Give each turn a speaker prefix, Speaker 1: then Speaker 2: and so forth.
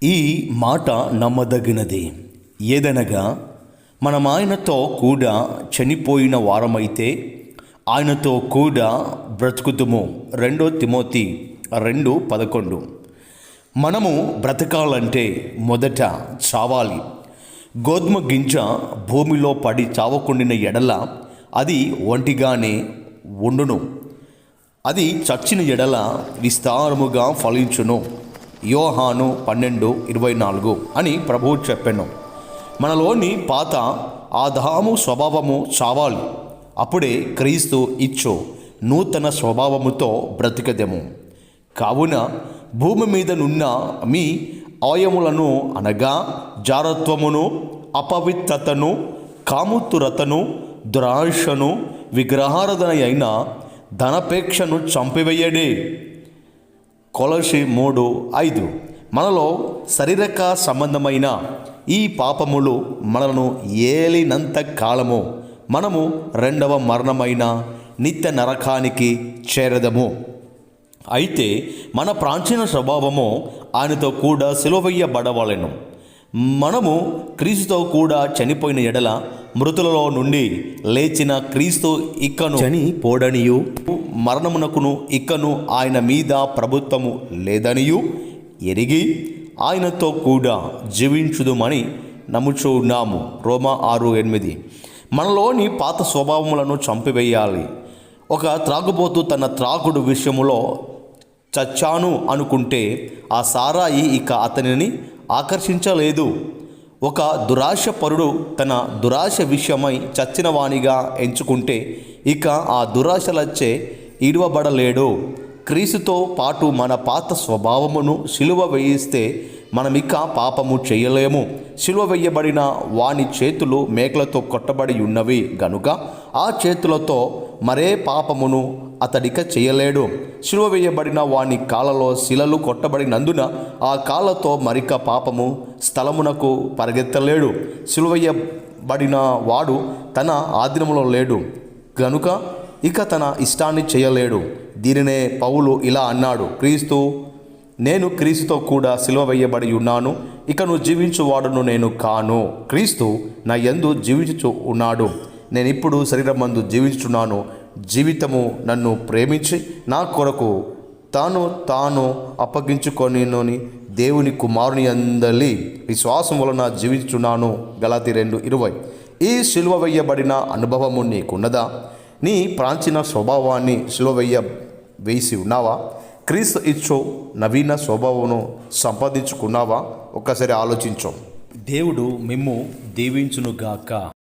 Speaker 1: ఈ మాట నమ్మదగినది. ఏదనగా మనం ఆయనతో కూడా చనిపోయిన వారమైతే ఆయనతో కూడా బ్రతుకుతుము. 2 తిమోతి 2:11. మనము బ్రతకాలంటే మొదట చావాలి. గోధుమ గింజ భూమిలో పడి చావకుండిన ఎడల అది ఒంటిగానే ఉండును, అది చచ్చిన ఎడల విస్తారముగా ఫలించును. యోహాను 12:24 అని ప్రభువు చెప్పెను. మనలోని పాత ఆదాము స్వభావము చావాలి. అప్పుడే క్రీస్తు ఇచ్చు నూతన స్వభావముతో బ్రతికదెము. కావున భూమి మీద నున్న మీ అవయములను అనగా జారత్వమును, అపవిత్రతను, కాముతురతను, దురాశను, విగ్రహారాధన అయిన ధనపేక్షను చంపివేయడే. కొలసి 3:5. మనలో శారీరక సంబంధమైన ఈ పాపములు మనలను ఏలినంత కాలము మనము రెండవ మరణమైన నిత్య నరకానికి చేరదము. అయితే మన ప్రాచీన స్వభావము ఆయనతో కూడా సిలువవేయబడవలెను. మనము క్రీస్తుతో కూడా చనిపోయిన ఎడల మృతులలో నుండి లేచిన క్రీస్తు ఇక్కను చనిపోడనియు మరణమునకును ఇక్కను ఆయన మీద ప్రభుత్వము లేదనియు ఎరిగి ఆయనతో కూడా జీవించుదుమని నమ్ముచున్నాము. రోమా 6:8. మనలోని పాత స్వభావములను చంపివేయాలి. ఒక త్రాగుబోతు తన త్రాగుడు విషయములో చచ్చాను అనుకుంటే ఆ సారాయి ఇక అతనిని ఆకర్షించలేదు. ఒక దురాశపరుడు తన దురాశ విషయమై చచ్చిన వానిగా ఎంచుకుంటే ఇక ఆ దురాశలచ్చే ఇడవబడలేడు. క్రీస్తుతో పాటు మన పాత స్వభావమును సిలువ వేయిస్తే మనమిక పాపము చేయలేము. సిలువ వేయబడిన వాని చేతులు మేకలతో కొట్టబడి ఉన్నవి గనుక ఆ చేతులతో మరే పాపమును అతడిక చేయలేడు. సిలువ వేయబడిన వాని కాళ్ళలో శిలలు కొట్టబడినందున ఆ కాళ్ళతో మరిక పాపము స్థలమునకు పరిగెత్తలేడు. సిలువ వేయబడిన వాడు తన ఆధీనంలో లేడు గనుక ఇక తన ఇష్టాన్ని చేయలేడు. దీనినే పౌలు ఇలా అన్నాడు: నేను క్రీస్తుతో కూడా సిలువ వేయబడి ఉన్నాను, ఇకను జీవించువాడును నేను కాను, క్రీస్తు నా యందు జీవించు ఉన్నాడు. నేను ఇప్పుడు శరీరమందు జీవించుచున్నాను. జీవితము నన్ను ప్రేమించి నా కొరకు తాను అప్పగించుకొనినని దేవుని కుమారుని అందలి విశ్వాసం వలన జీవించుచున్నాను. గలాతీ 2:20. ఈ సిలువ వేయబడిన అనుభవము నీకున్నదా? నీ ప్రాచీన స్వభావాన్ని సిలువ వేసి ఉన్నావా? క్రీస్తు ఇచ్చు నవీన స్వభావమును సంపాదించుకున్నావా? ఒక్కసారి ఆలోచించు. దేవుడు మిమ్ము దీవించునుగాక.